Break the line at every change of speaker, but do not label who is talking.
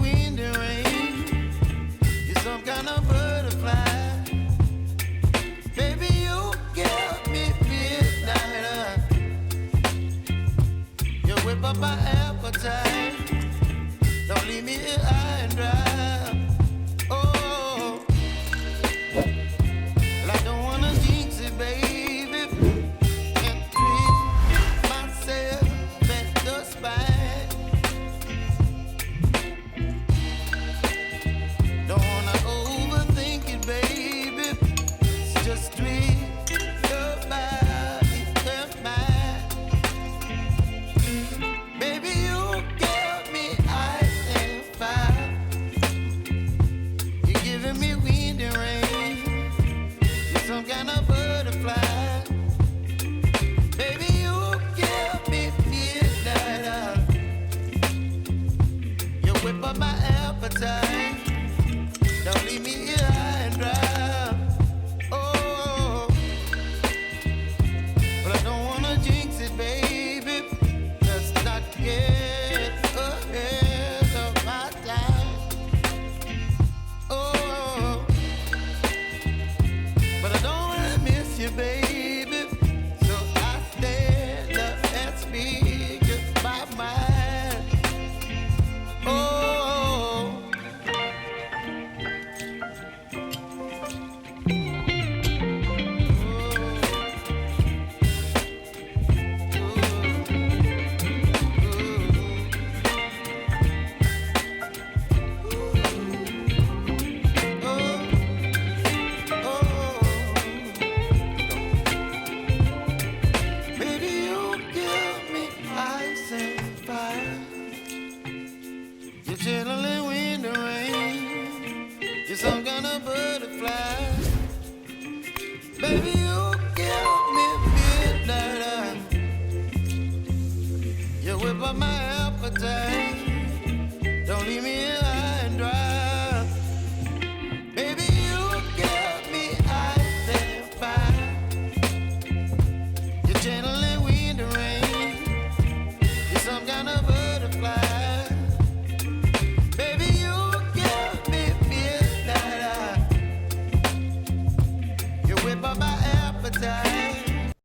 wind and rain. You're some kind of butterfly. Baby, you give me midnight. You whip up my appetite. Don't leave me here high and dry. Oh, well, I don't wanna jinx it, baby. Can't treat myself at the spine. Don't wanna overthink it, baby. It's just treat your body and mine. Baby, you give me ice and fire. You're giving me wind and rain. You're some kind of butterfly. Baby, you give me midnight. You whip up my appetite. Don't leave me here high and dry. Oh, but I don't wanna jinx it, baby. Let's not get ahead of my time. Oh, but I don't wanna miss you, baby. So I stand up and speak just my mind. Oh. Baby, you give me ice and fire. You're channeling wind and rain. You're some kind of butterfly. Baby, you give me midnight. You whip up my appetite. Don't leave me here high and dry. Baby, you give me ice and fire. You're channeling wind and rain. You're some kind of butterfly. Baby, you give me midnight. You whip up my appetite.